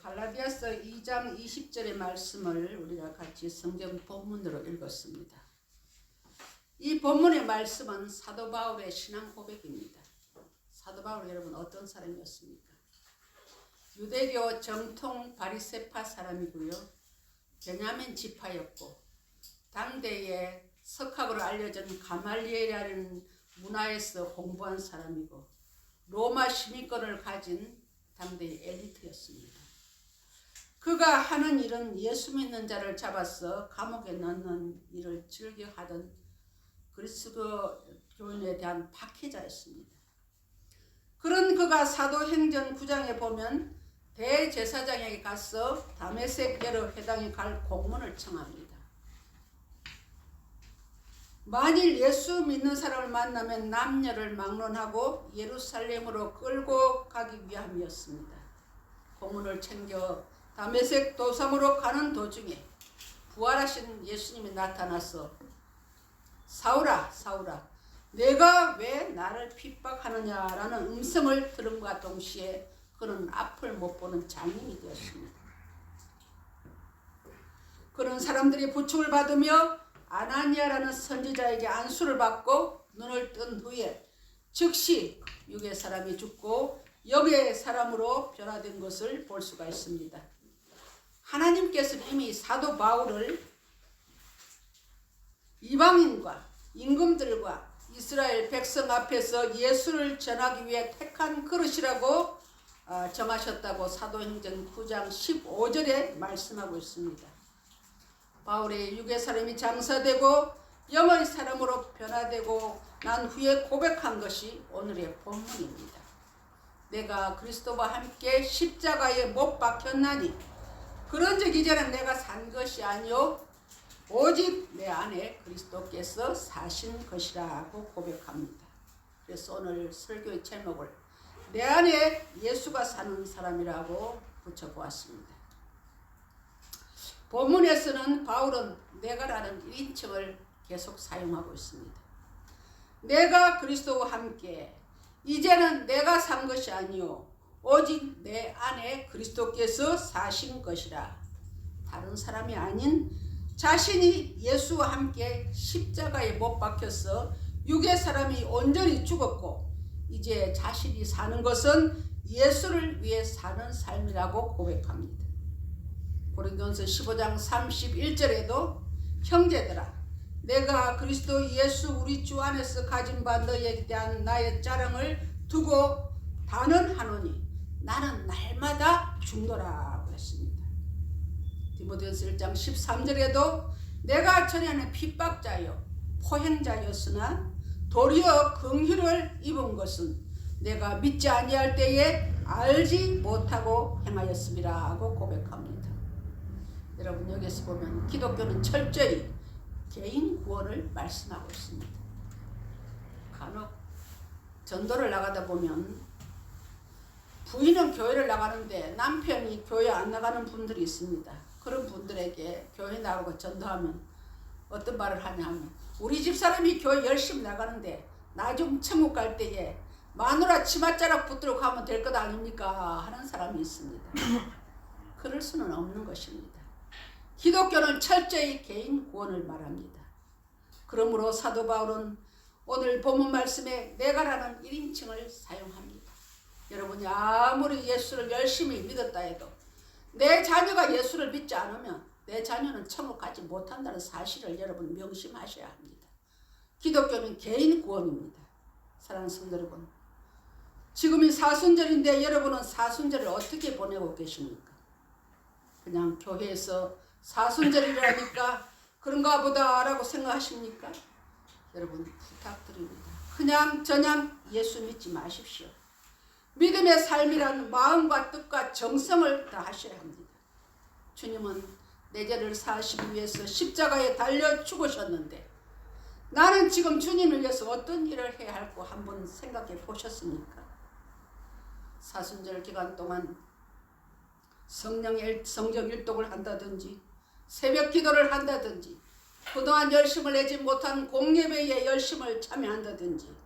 갈라디아서 2장 20절의 말씀을 우리가 같이 성경 본문으로 읽었습니다. 이 본문의 말씀은 사도 바울의 신앙 고백입니다. 사도 바울 여러분 어떤 사람이었습니까? 유대교 정통 바리새파 사람이고요. 베냐민 지파였고 당대의 석학으로 알려진 가말리엘이라는 문화에서 공부한 사람이고 로마 시민권을 가진 당대의 엘리트였습니다. 그가 하는 일은 예수 믿는 자를 잡아서 감옥에 넣는 일을 즐겨하던 그리스도 교인에 대한 박해자였습니다. 그런 그가 사도행전 9장에 보면 대제사장에게 가서 다메섹 여러 회당에 갈 공문을 청합니다. 만일 예수 믿는 사람을 만나면 남녀를 막론하고 예루살렘으로 끌고 가기 위함이었습니다. 공문을 챙겨 다메섹 도성으로 가는 도중에 부활하신 예수님이 나타나서 사울아 사울아 내가 왜 나를 핍박하느냐라는 음성을 들음과 동시에 그는 앞을 못 보는 장님이 되었습니다. 그런 사람들이 부축을 받으며 아나니아라는 선지자에게 안수를 받고 눈을 뜬 후에 즉시 육의 사람이 죽고 영의 사람으로 변화된 것을 볼 수가 있습니다. 하나님께서 이미 사도 바울을 이방인과 임금들과 이스라엘 백성 앞에서 예수를 전하기 위해 택한 그릇이라고 정하셨다고 사도행전 9장 15절에 말씀하고 있습니다. 바울의 육의 사람이 장사되고 영의 사람으로 변화되고 난 후에 고백한 것이 오늘의 본문입니다. 내가 그리스도와 함께 십자가에 못 박혔나니 그런즉 이제는 내가 산 것이 아니요 오직 내 안에 그리스도께서 사신 것이라고 고백합니다. 그래서 오늘 설교의 제목을 내 안에 예수가 사는 사람이라고 붙여보았습니다. 본문에서는 바울은 내가라는 1인칭을 계속 사용하고 있습니다. 내가 그리스도와 함께 이제는 내가 산 것이 아니요 오직 내 안에 그리스도께서 사신 것이라. 다른 사람이 아닌 자신이 예수와 함께 십자가에 못 박혀서 육의 사람이 온전히 죽었고 이제 자신이 사는 것은 예수를 위해 사는 삶이라고 고백합니다. 고린도전서 15장 31절에도 형제들아 내가 그리스도 예수 우리 주 안에서 가진 바 너희에 대한 나의 자랑을 두고 단언하노니 나는 날마다 죽노라고 했습니다. 디모데전서 1장 13절에도 내가 전에는 핍박자요 포행자였으나 도리어 긍휼을 입은 것은 내가 믿지 아니할 때에 알지 못하고 행하였음이라 하고 고백합니다. 여러분 여기서 보면 기독교는 철저히 개인 구원을 말씀하고 있습니다. 간혹 전도를 나가다 보면 부인은 교회를 나가는데 남편이 교회 안 나가는 분들이 있습니다. 그런 분들에게 교회 나가고 전도하면 어떤 말을 하냐면 우리 집사람이 교회 열심히 나가는데 나중 천국 갈 때에 마누라 치맛자락 붙들고 가면 될 것 아닙니까? 하는 사람이 있습니다. 그럴 수는 없는 것입니다. 기독교는 철저히 개인 구원을 말합니다. 그러므로 사도 바울은 오늘 본문 말씀에 내가라는 1인칭을 사용합니다. 여러분이 아무리 예수를 열심히 믿었다 해도 내 자녀가 예수를 믿지 않으면 내 자녀는 천국 가지 못한다는 사실을 여러분 명심하셔야 합니다. 기독교는 개인 구원입니다. 사랑하는 성도 여러분, 지금이 사순절인데 여러분은 사순절을 어떻게 보내고 계십니까? 그냥 교회에서 사순절이라니까 그런가 보다 라고 생각하십니까? 여러분 부탁드립니다. 그냥 저냥 예수 믿지 마십시오. 믿음의 삶이란 마음과 뜻과 정성을 다하셔야 합니다. 주님은 내 죄를 사하시기 위해서 십자가에 달려 죽으셨는데 나는 지금 주님을 위해서 어떤 일을 해야 할까 한번 생각해 보셨습니까? 사순절 기간 동안 성경 일독을 한다든지 새벽 기도를 한다든지 그동안 열심을 내지 못한 공예배에 열심을 참여한다든지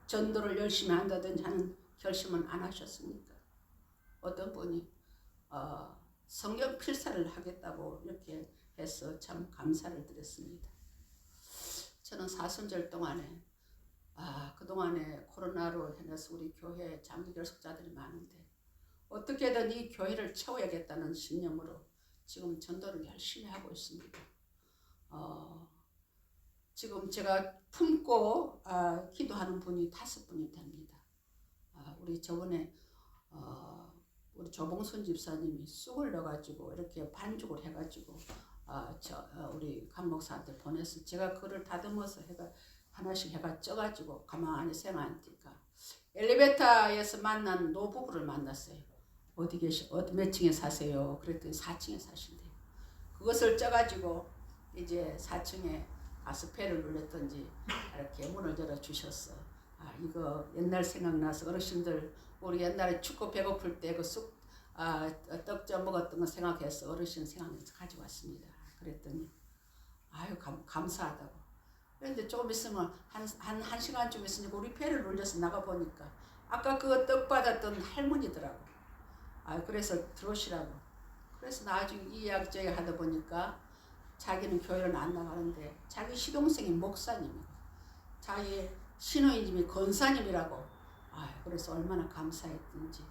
전도를 열심히 한다든지 하는 결심은 안 하셨습니까? 어떤 분이 성경 필사를 하겠다고 이렇게 해서 참 감사를 드렸습니다. 저는 사순절 동안에 그동안에 코로나로 인해서 우리 교회에 장기 결석자들이 많은데 어떻게든 이 교회를 채워야겠다는 신념으로 지금 전도를 열심히 하고 있습니다. 지금 제가 품고 기도하는 분이 5분이 됩니다. 우리 저번에 우리 조봉순 집사님이 쑥을 넣어가지고 이렇게 반죽을 해가지고 우리 강 목사한테 보내서 제가 그를 다듬어서 하나씩 해가 쪄가지고 가만히 생각하니까 엘리베이터에서 만난 노부부를 만났어요. 어디 몇 층에 사세요? 그랬더니 4층에 사신대요. 그것을 쪄가지고 이제 4층에 가서 배를 눌렀던지 이렇게 문을 열어주셨어. 이거 옛날 생각나서 어르신들 우리 옛날에 춥고 배고플 때 그 떡 쪄 먹었던 거 생각해서 어르신 생각해서 가져왔습니다. 그랬더니 감사하다고. 그런데 조금 있으면 한 시간쯤 있으니까 우리 배를 눌려서 나가보니까 아까 그 떡 받았던 할머니더라고. 그래서 들어오시라고. 그래서 나중에 이야기저기 하다 보니까 자기는 교회는 안 나가는데 자기 시동생이 목사님이고 자기 신우이님이 권사님이라고. 그래서 얼마나 감사했던지.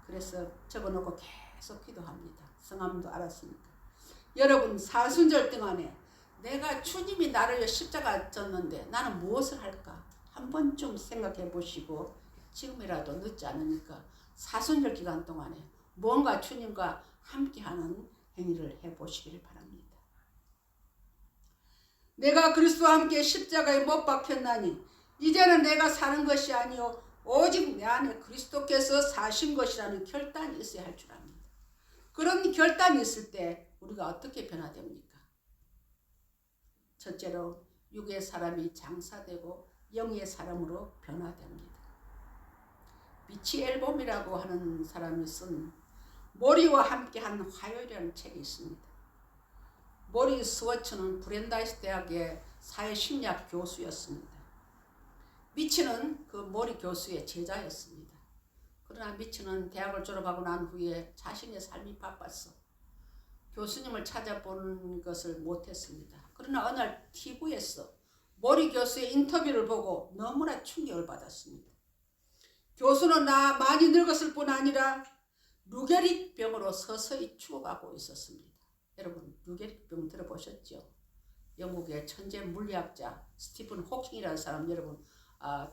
그래서 적어놓고 계속 기도합니다. 성함도 알았으니까. 여러분 사순절 동안에 내가 주님이 나를 십자가 졌는데 나는 무엇을 할까? 한 번쯤 생각해 보시고 지금이라도 늦지 않으니까 사순절 기간 동안에 뭔가 주님과 함께하는 행위를 해보시길 바랍니다. 내가 그리스도와 함께 십자가에 못 박혔나니 이제는 내가 사는 것이 아니요 오직 내 안에 그리스도께서 사신 것이라는 결단이 있어야 할 줄 압니다. 그런 결단이 있을 때 우리가 어떻게 변화됩니까? 첫째로 육의 사람이 장사되고 영의 사람으로 변화됩니다. 미치 앨범이라고 하는 사람이 쓴 모리와 함께한 화요일이라는 책이 있습니다. 모리 스워츠는 브랜다이스 대학의 사회심리학 교수였습니다. 미치는 그 모리 교수의 제자였습니다. 그러나 미치는 대학을 졸업하고 난 후에 자신의 삶이 바빴어 교수님을 찾아보는 것을 못했습니다. 그러나 어느 날 TV에서 모리 교수의 인터뷰를 보고 너무나 충격을 받았습니다. 교수는 많이 늙었을 뿐 아니라 루게릭병으로 서서히 죽어가고 있었습니다. 여러분 루게릭병 들어보셨죠? 영국의 천재 물리학자 스티븐 호킹이라는 사람 여러분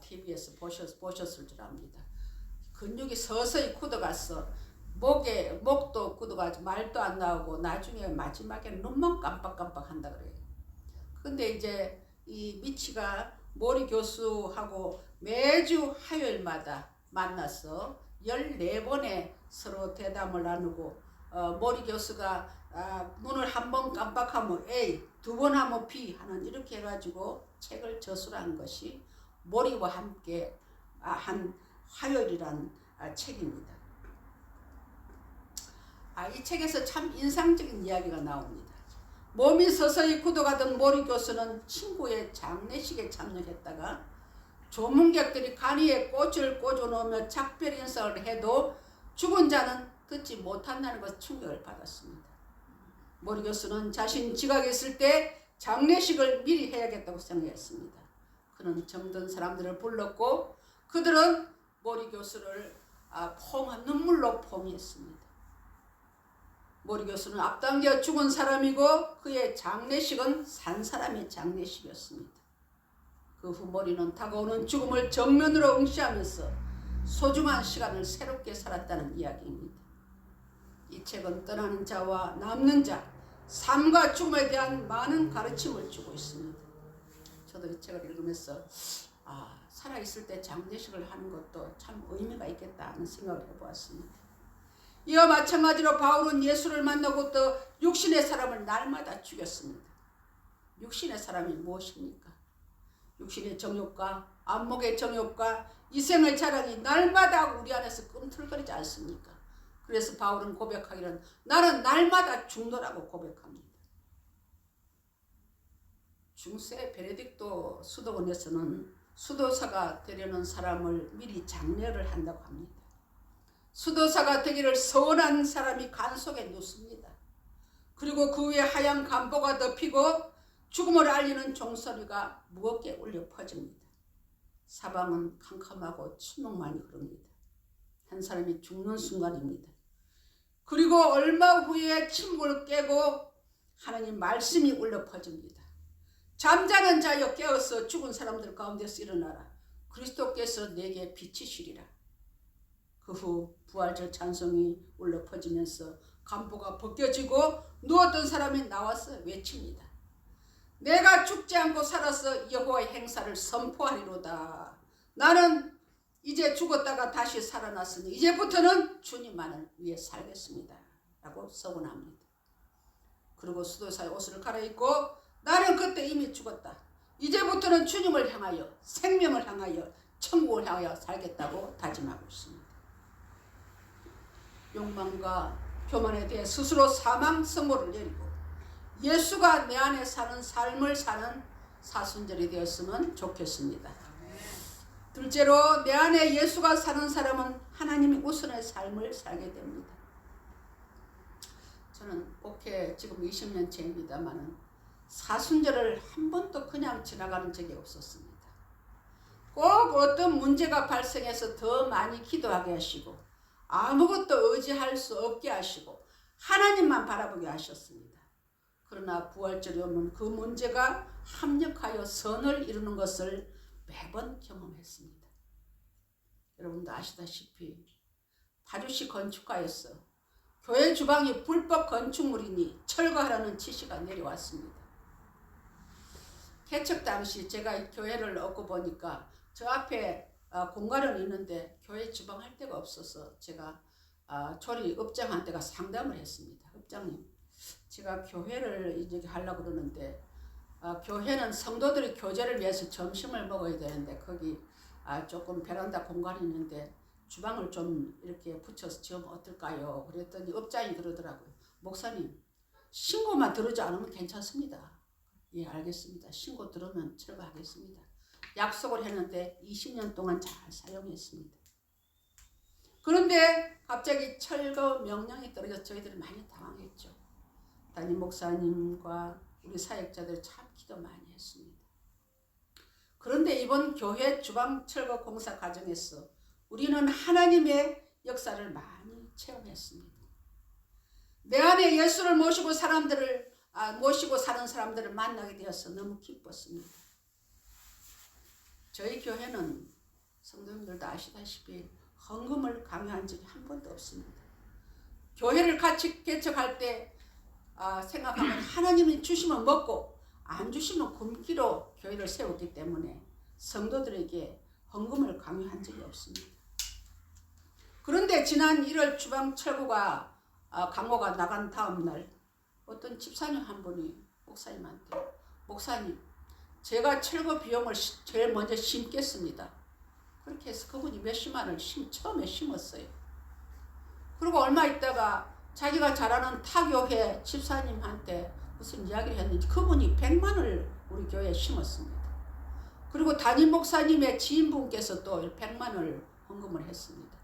TV에서 보셨을 줄 압니다. 근육이 서서히 굳어갔어. 목도 굳어가지고 말도 안 나오고 나중에 마지막에 눈만 깜빡깜빡 한다 그래요. 근데 이제 이 미치가 모리 교수하고 매주 화요일마다 만나서 14번의 서로 대담을 나누고 모리 교수가 눈을 한 번 깜빡하면 A, 2번 하면 B 하는 이렇게 해가지고 책을 저술한 것이 모리와 함께 한 화요일이란 책입니다. 이 책에서 참 인상적인 이야기가 나옵니다. 몸이 서서히 굳어가던 모리 교수는 친구의 장례식에 참여했다가 조문객들이 간이에 꽃을 꽂아놓으며 작별 인사를 해도 죽은 자는 듣지 못한다는 것에 충격을 받았습니다. 모리 교수는 자신 지각에 있을 때 장례식을 미리 해야겠다고 생각했습니다. 그는 정든 사람들을 불렀고 그들은 모리 교수를 눈물로 포옹했습니다. 모리 교수는 앞당겨 죽은 사람이고 그의 장례식은 산 사람의 장례식이었습니다. 그 후 모리는 다가오는 죽음을 정면으로 응시하면서 소중한 시간을 새롭게 살았다는 이야기입니다. 이 책은 떠나는 자와 남는 자, 삶과 죽음에 대한 많은 가르침을 주고 있습니다. 저도 이 책을 읽으면서 살아있을 때 장례식을 하는 것도 참 의미가 있겠다 하는 생각을 해보았습니다. 이와 마찬가지로 바울은 예수를 만나고 또 육신의 사람을 날마다 죽였습니다. 육신의 사람이 무엇입니까? 육신의 정욕과 안목의 정욕과 이생의 자랑이 날마다 우리 안에서 꿈틀거리지 않습니까? 그래서 바울은 고백하기는 나는 날마다 죽노라고 고백합니다. 중세 베네딕토 수도원에서는 수도사가 되려는 사람을 미리 장례를 한다고 합니다. 수도사가 되기를 서원한 사람이 간속에 눕습니다. 그리고 그 위에 하얀 간보가 덮이고 죽음을 알리는 종소리가 무겁게 울려 퍼집니다. 사방은 캄캄하고 침묵만이 흐릅니다. 한 사람이 죽는 순간입니다. 그리고 얼마 후에 침묵을 깨고 하나님 말씀이 울려 퍼집니다. 잠자는 자여 깨어서 죽은 사람들 가운데서 일어나라. 그리스도께서 내게 비치시리라. 그 후 부활절 찬송이 울려 퍼지면서 간보가 벗겨지고 누웠던 사람이 나와서 외칩니다. 내가 죽지 않고 살아서 여호와의 행사를 선포하리로다. 나는 이제 죽었다가 다시 살아났으니 이제부터는 주님만을 위해 살겠습니다. 라고 서원합니다. 그리고 수도사의 옷을 갈아입고 나는 그때 이미 죽었다. 이제부터는 주님을 향하여 생명을 향하여 천국을 향하여 살겠다고 다짐하고 있습니다. 욕망과 교만에 대해 스스로 사망 선고를 내리고 예수가 내 안에 사는 삶을 사는 사순절이 되었으면 좋겠습니다. 둘째로 내 안에 예수가 사는 사람은 하나님이 우선의 삶을 살게 됩니다. 저는 목회 지금 20년째입니다만 사순절을 한 번도 그냥 지나가는 적이 없었습니다. 꼭 어떤 문제가 발생해서 더 많이 기도하게 하시고 아무것도 의지할 수 없게 하시고 하나님만 바라보게 하셨습니다. 그러나 부활절이 오면 그 문제가 합력하여 선을 이루는 것을 매번 경험했습니다. 여러분도 아시다시피 파주시 건축가에서 교회 주방이 불법 건축물이니 철거하라는 지시가 내려왔습니다. 개척 당시 제가 이 교회를 얻고 보니까 저 앞에 공간은 있는데 교회 주방 할 데가 없어서 제가 조리 업장한테가 상담을 했습니다. 업장님, 제가 교회를 이제 하려고 그러는데 교회는 성도들이 교제를 위해서 점심을 먹어야 되는데 거기 조금 베란다 공간이 있는데 주방을 좀 이렇게 붙여서 지으면 어떨까요? 그랬더니 업장이 그러더라고요. 목사님, 신고만 들어오지 않으면 괜찮습니다. 예, 알겠습니다. 신고 들으면 철거하겠습니다. 약속을 했는데 20년 동안 잘 사용했습니다. 그런데 갑자기 철거 명령이 떨어져서 저희들이 많이 당황했죠. 담임 목사님과 우리 사역자들 참 기도 많이 했습니다. 그런데 이번 교회 주방 철거 공사 과정에서 우리는 하나님의 역사를 많이 체험했습니다. 내 안에 예수를 모시고 사는 사람들을 만나게 되어서 너무 기뻤습니다. 저희 교회는 성도님들도 아시다시피 헌금을 강요한 적이 한 번도 없습니다. 교회를 같이 개척할 때 생각하면 하나님이 주시면 먹고 안 주시면 굶기로 교회를 세웠기 때문에 성도들에게 헌금을 강요한 적이 없습니다. 그런데 지난 1월 주방 철거가 강호가 나간 다음 날 어떤 집사님 한 분이 목사님한테 목사님, 제가 철거 비용을 제일 먼저 심겠습니다. 그렇게 해서 그분이 몇십만을 처음에 심었어요. 그리고 얼마 있다가 자기가 잘 아는 타교회 집사님한테 무슨 이야기를 했는지 그분이 100만을 우리 교회에 심었습니다. 그리고 담임 목사님의 지인분께서 또 100만을 헌금을 했습니다.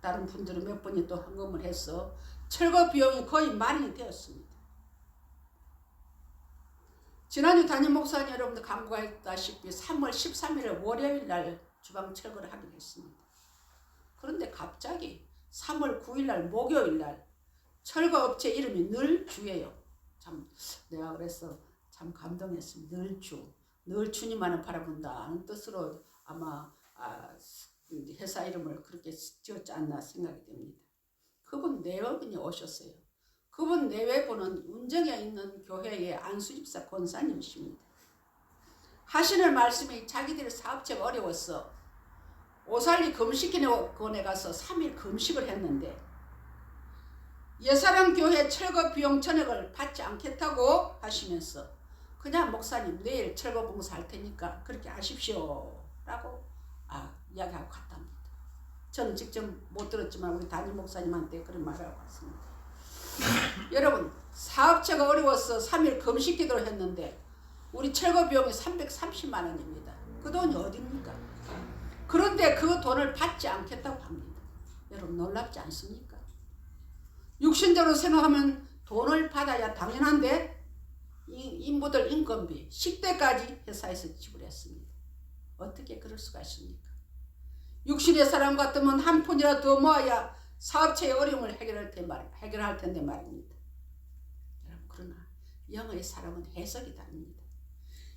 다른 분들은 몇 분이 또 헌금을 해서 철거 비용이 거의 만이 되었습니다. 지난주 담임 목사님 여러분들 간구했다시피 3월 13일 월요일 날 주방 철거를 하기로 했습니다. 그런데 갑자기 3월 9일 날 목요일 날 철거업체 이름이 늘주예요. 참 내가 그래서 참 감동했습니다. 늘 주님만을 바라본다는 뜻으로 아마 회사 이름을 그렇게 지었지 않나 생각이 됩니다. 그분 내외분이 오셨어요. 그분 내외분은 운정에 있는 교회의 안수집사 권사님이십니다. 하시는 말씀이 자기들 사업체가 어려웠어. 오살리 금식기원에 가서 3일 금식을 했는데 예사람 교회 철거 비용 전액을 받지 않겠다고 하시면서 그냥 목사님 내일 철거 봉사할 테니까 그렇게 하십시오 라고 이야기하고 갔답니다. 저는 직접 못 들었지만 우리 담임 목사님한테 그런 말을 하고 왔습니다. 여러분, 사업체가 어려워서 3일 금식 기도를 했는데 우리 철거 비용이 330만 원입니다. 그 돈이 어디입니까? 그런데 그 돈을 받지 않겠다고 합니다. 여러분 놀랍지 않습니까? 육신적으로 생각하면 돈을 받아야 당연한데 인부들 인건비, 식대까지 회사에서 지불했습니다. 어떻게 그럴 수가 있습니까? 육신의 사람 같으면 한 푼이라도 더 모아야 사업체의 어려움을 해결할 텐데 말입니다. 여러분, 그러나 영의 사람은 해석이 다릅니다.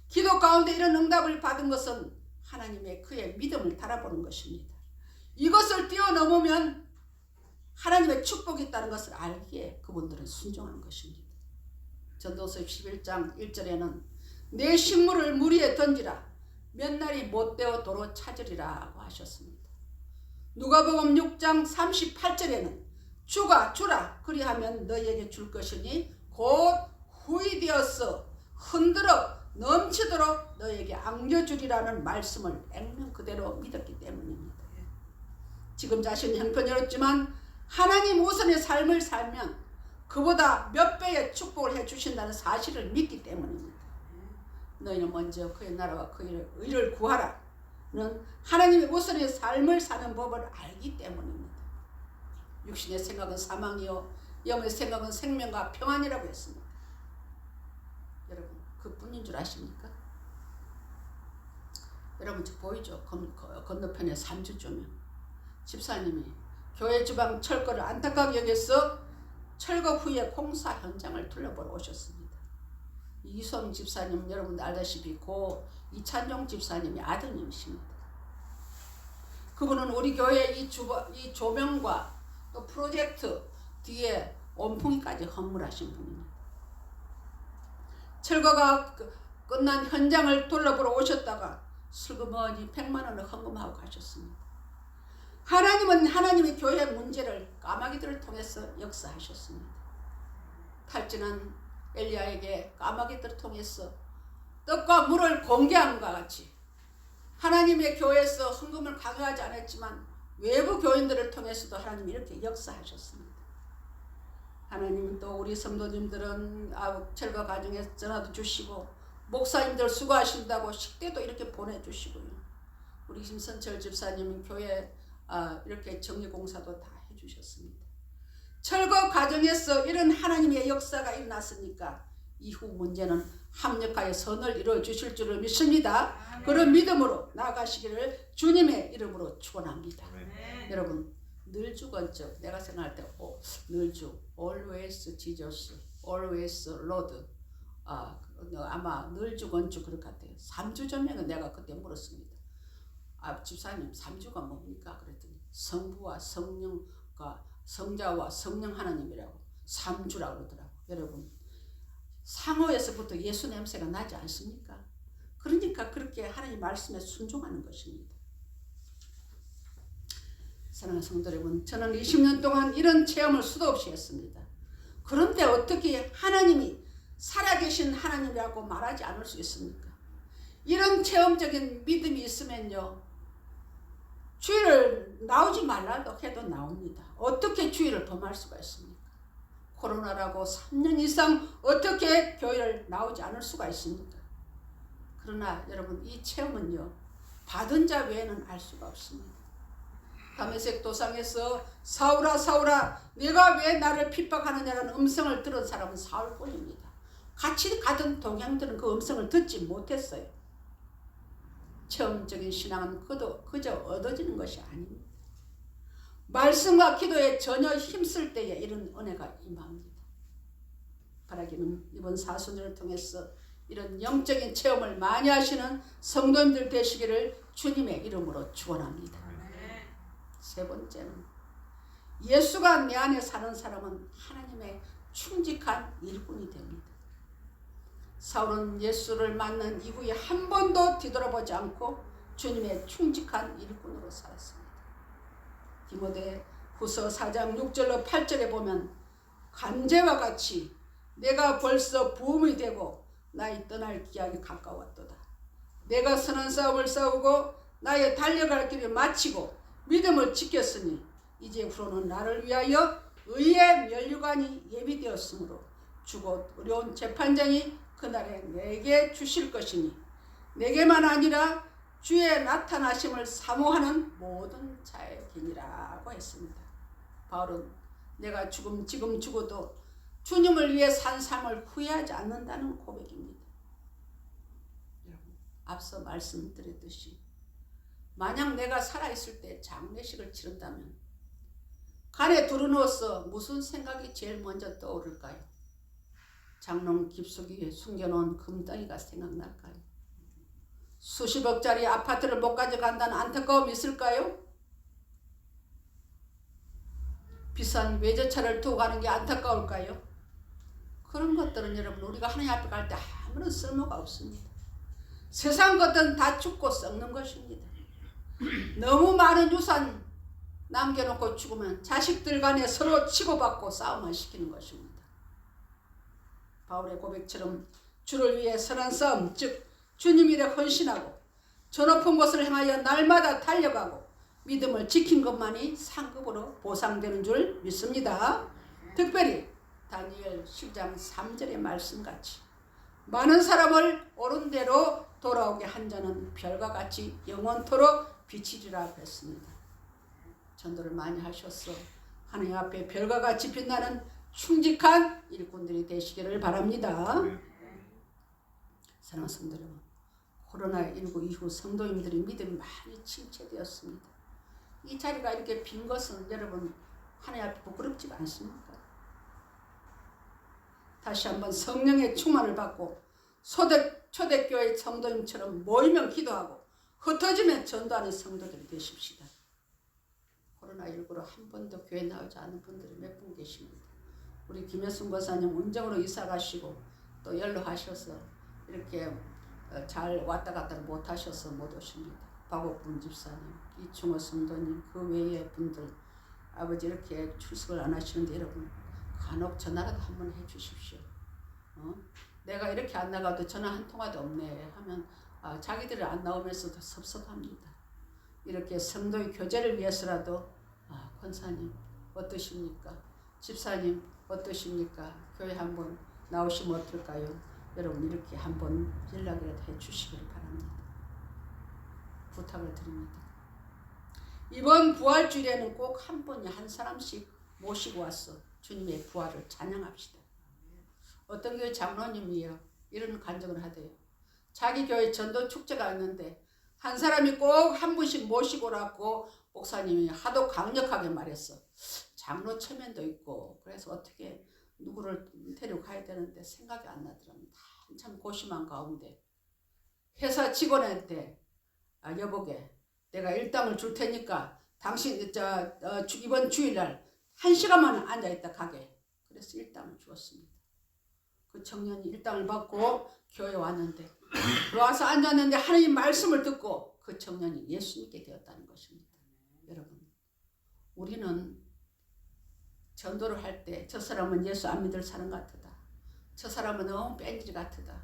기도 가운데 이런 응답을 받은 것은 하나님의 그의 믿음을 달아보는 것입니다. 이것을 뛰어넘으면 하나님의 축복이 있다는 것을 알기에 그분들은 순종하는 것입니다. 전도서 11장 1절에는 내 식물을 물 위에 던지라 몇 날이 못되어 도로 찾으리라고 하셨습니다. 누가복음 6장 38절에는 주가 주라 그리하면 너희에게 줄 것이니 곧 후이되어서 흔들어 넘치도록 너희에게 안겨주리라는 말씀을 액면 그대로 믿었기 때문입니다. 지금 자신은 형편이었지만 하나님 우선의 삶을 살면 그보다 몇 배의 축복을 해주신다는 사실을 믿기 때문입니다. 너희는 먼저 그의 나라와 그의 의를 구하라 는 하나님의 우선의 삶을 사는 법을 알기 때문입니다. 육신의 생각은 사망이요 영의 생각은 생명과 평안이라고 했습니다. 여러분 그뿐인 줄 아십니까? 여러분 저 보이죠? 건너편에 3주쯤에 집사님이 교회 주방 철거를 안타깝게 여겨서 철거 후에 공사 현장을 둘러보러 오셨습니다. 이성 집사님 여러분 알다시피 고 이찬종 집사님의 아드님이십니다. 그분은 우리 교회 이 조명과 또 프로젝트 뒤에 온풍이까지 헌물하신 분입니다. 철거가 끝난 현장을 둘러보러 오셨다가 슬그머니 100만 원을 헌금하고 가셨습니다. 하나님은 하나님의 교회 문제를 까마귀들을 통해서 역사하셨습니다. 탈진한 엘리야에게 까마귀들을 통해서 떡과 물을 공개함과 같이 하나님의 교회에서 헌금을 강요하지 않았지만 외부 교인들을 통해서도 하나님이 이렇게 역사하셨습니다. 하나님은 또 우리 성도님들은 철거 과정에 전화도 주시고 목사님들 수고하신다고 식대도 이렇게 보내주시고요. 우리 김선철 집사님은 교회 이렇게 정리공사도 다 해주셨습니다. 철거 과정에서 이런 하나님의 역사가 일어났으니까 이후 문제는 합력하여 선을 이루어 주실 줄을 믿습니다. 아멘. 그런 믿음으로 나아가시기를 주님의 이름으로 축원합니다. 여러분 늘 주건적 내가 생각할 때 늘 주 always Jesus always Lord 아마 늘 주건적 그럴 것 같아요. 3주 전에는 내가 그때 물었습니다. 집사님 3주가 뭡니까? 그랬더니 성부와 성령과 성자와 성령 하나님이라고 3주라고 그러더라고요. 여러분 상호에서부터 예수 냄새가 나지 않습니까? 그러니까 그렇게 하나님 말씀에 순종하는 것입니다. 사랑하는 성도 여러분, 저는 20년 동안 이런 체험을 수도 없이 했습니다. 그런데 어떻게 하나님이 살아계신 하나님이라고 말하지 않을 수 있습니까? 이런 체험적인 믿음이 있으면요, 주일을 나오지 말라고 해도 나옵니다. 어떻게 주일을 범할 수가 있습니까? 코로나라고 3년 이상 어떻게 교회를 나오지 않을 수가 있습니까? 그러나 여러분 이 체험은요, 받은 자 외에는 알 수가 없습니다. 다메섹 도상에서 사울아 사울아 내가 왜 나를 핍박하느냐라는 음성을 들은 사람은 사울뿐입니다. 같이 가던 동양들은 그 음성을 듣지 못했어요. 체험적인 신앙은 그저 얻어지는 것이 아닙니다. 말씀과 기도에 전혀 힘쓸 때에 이런 은혜가 임합니다. 바라기는 이번 사순절을 통해서 이런 영적인 체험을 많이 하시는 성도님들 되시기를 주님의 이름으로 축원합니다. 세 번째는 예수가 내 안에 사는 사람은 하나님의 충직한 일꾼이 됩니다. 사울은 예수를 만난 이후에 한 번도 뒤돌아보지 않고 주님의 충직한 일꾼으로 살았습니다. 디모데 후서 4장 6절로 8절에 보면 간제와 같이 내가 벌써 부음이 되고 나의 떠날 기약이 가까웠도다. 내가 선한 싸움을 싸우고 나의 달려갈 길을 마치고 믿음을 지켰으니 이제 후로는 나를 위하여 의의 면류관이 예비되었으므로 주곧 어려운 재판장이 그날에 내게 주실 것이니 내게만 아니라 주의 나타나심을 사모하는 모든 자의 길이라고 했습니다. 바울은 내가 지금 죽어도 주님을 위해 산 삶을 후회하지 않는다는 고백입니다. 여러분, 앞서 말씀드렸듯이 만약 내가 살아있을 때 장례식을 치른다면 간에 두루누워서 무슨 생각이 제일 먼저 떠오를까요? 장롱 깊숙이 숨겨놓은 금덩이가 생각날까요? 수십억짜리 아파트를 못 가져간다는 안타까움이 있을까요? 비싼 외제차를 두고 가는 게 안타까울까요? 그런 것들은 여러분 우리가 하나님 앞에 갈 때 아무런 쓸모가 없습니다. 세상 것들은 다 죽고 썩는 것입니다. 너무 많은 유산 남겨놓고 죽으면 자식들 간에 서로 치고받고 싸움을 시키는 것입니다. 바울의 고백처럼 주를 위해 선한 싸움, 즉 주님 일에 헌신하고 저 높은 곳을 향하여 날마다 달려가고 믿음을 지킨 것만이 상급으로 보상되는 줄 믿습니다. 특별히 다니엘 10장 3절의 말씀같이 많은 사람을 옳은 대로 돌아오게 한 자는 별과 같이 영원토록 비치리라 했습니다. 전도를 많이 하셔서 하나님 앞에 별과 같이 빛나는 충직한 일꾼들이 되시기를 바랍니다. 사랑하는 성도 여러분, 코로나19 이후 성도님들의 믿음이 많이 침체되었습니다. 이 자리가 이렇게 빈 것은 여러분 하나님 앞에 부끄럽지가 않습니까? 다시 한번 성령의 충만을 받고 초대교회 성도님처럼 모이면 기도하고 흩어지면 전도하는 성도들이 되십시다. 코로나19로 한 번도 교회 나오지 않은 분들이 몇 분 계십니다. 우리 김혜순 권사님 운정으로 이사 가시고 또 연로하셔서 이렇게 잘 왔다 갔다 못 하셔서 못 오십니다. 박옥분 집사님, 이충호 성도님, 그 외의 분들 아버지 이렇게 출석을 안 하시는데 여러분 간혹 전화라도 한번 해주십시오. 내가 이렇게 안 나가도 전화 한 통화도 없네 하면 자기들이 안 나오면서도 섭섭합니다. 이렇게 성도의 교제를 위해서라도 권사님 어떠십니까? 집사님 어떠십니까? 교회 한번 나오시면 어떨까요? 여러분 이렇게 한번 연락이라도 해주시길 바랍니다. 부탁을 드립니다. 이번 부활주일에는 꼭 한 분이 한 사람씩 모시고 와서 주님의 부활을 찬양합시다. 어떤 교회 장로님이요 이런 간증을 하대요. 자기 교회 전도 축제가 있는데 한 사람이 꼭 한 분씩 모시고 오라고 목사님이 하도 강력하게 말했어. 장로 체면도 있고 그래서 어떻게 누구를 데려가야 되는데 생각이 안 나더랍니다. 한참 고심한 가운데 회사 직원한테 여보게 내가 일당을 줄 테니까 당신 이번 주일날 1시간만 앉아있다 가게. 그래서 일당을 주었습니다. 그 청년이 일당을 받고 교회에 왔는데 와서 앉았는데 하나님 말씀을 듣고 그 청년이 예수님께 되었다는 것입니다. 여러분 우리는 전도를 할 때 저 사람은 예수 안 믿을 사람 같으다. 저 사람은 너무 뺀질 같으다.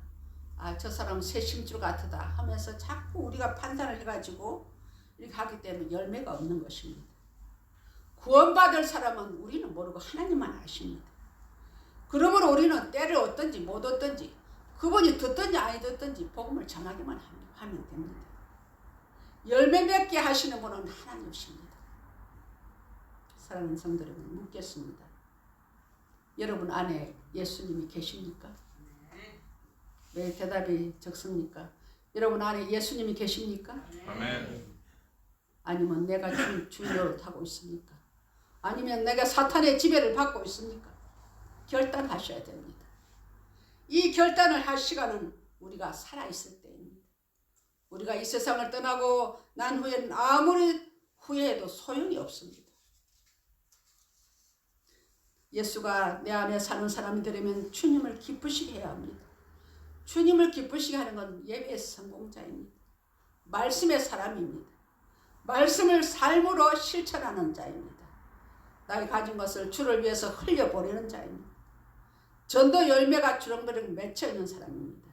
저 사람은 새심줄 같으다 하면서 자꾸 우리가 판단을 해가지고 이렇게 하기 때문에 열매가 없는 것입니다. 구원받을 사람은 우리는 모르고 하나님만 아십니다. 그러므로 우리는 때를 얻든지 못 얻든지 그분이 듣든지 아니 듣든지 복음을 전하기만 하면 됩니다. 열매 맺게 하시는 분은 하나님이십니다. 사랑하는 성도 여러분 묻겠습니다. 여러분 안에 예수님이 계십니까? 왜 대답이 적습니까? 여러분 안에 예수님이 계십니까? 아멘. 아니면 내가 주인 노릇하고 있습니까? 아니면 내가 사탄의 지배를 받고 있습니까? 결단하셔야 됩니다. 이 결단을 할 시간은 우리가 살아있을 때입니다. 우리가 이 세상을 떠나고 난 후에는 아무리 후회해도 소용이 없습니다. 예수가 내 안에 사는 사람이 되려면 주님을 기쁘시게 해야 합니다. 주님을 기쁘시게 하는 건 예배의 성공자입니다. 말씀의 사람입니다. 말씀을 삶으로 실천하는 자입니다. 나의 가진 것을 주를 위해서 흘려보내는 자입니다. 전도 열매가 주렁주렁 맺혀있는 사람입니다.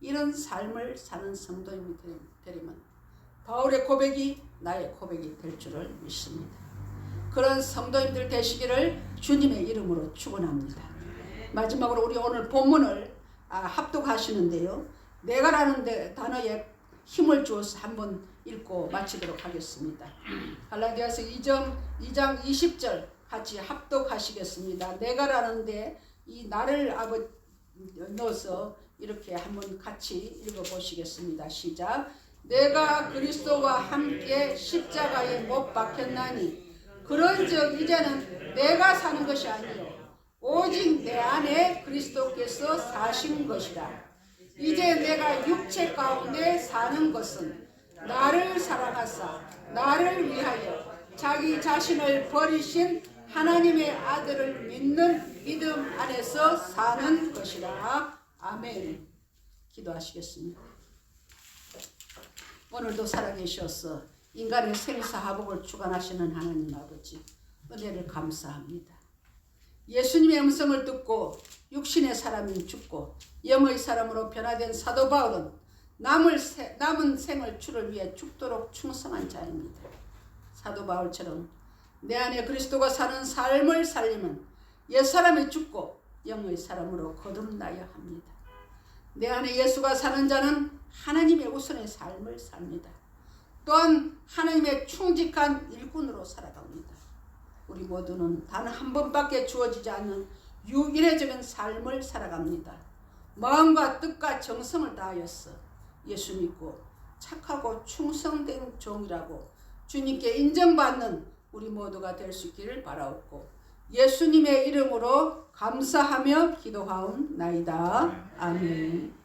이런 삶을 사는 성도님이 되려면 바울의 고백이 나의 고백이 될 줄을 믿습니다. 그런 성도님들 되시기를 주님의 이름으로 축원합니다. 마지막으로 우리 오늘 본문을 합독하시는데요. 내가라는 단어의 힘을 주어서 한번 읽고 마치도록 하겠습니다. 갈라디아서 2장 20절 같이 합독하시겠습니다. 내가라는데 이 나를 넣어서 이렇게 한번 같이 읽어보시겠습니다. 시작. 내가 그리스도와 함께 십자가에 못 박혔나니 그런즉 이제는 내가 사는 것이 아니요 오직 내 안에 그리스도께서 사신 것이라. 이제 내가 육체 가운데 사는 것은 나를 사랑하사 나를 위하여 자기 자신을 버리신 하나님의 아들을 믿는 믿음 안에서 사는 것이라. 아멘. 기도하시겠습니다. 오늘도 살아계셔서 인간의 생사화복을 주관하시는 하나님 아버지, 은혜를 감사합니다. 예수님의 음성을 듣고 육신의 사람이 죽고 영의 사람으로 변화된 사도 바울은 남은 생을 주를 위해 죽도록 충성한 자입니다. 사도 바울처럼 내 안에 그리스도가 사는 삶을 살리면 옛사람이 죽고 영의 사람으로 거듭나야 합니다. 내 안에 예수가 사는 자는 하나님의 우선의 삶을 삽니다. 또한 하나님의 충직한 일꾼으로 살아갑니다. 우리 모두는 단 한 번밖에 주어지지 않는 유일해적인 삶을 살아갑니다. 마음과 뜻과 정성을 다하여서 예수 믿고 착하고 충성된 종이라고 주님께 인정받는 우리 모두가 될 수 있기를 바라옵고 예수님의 이름으로 감사하며 기도하옵나이다. 아멘.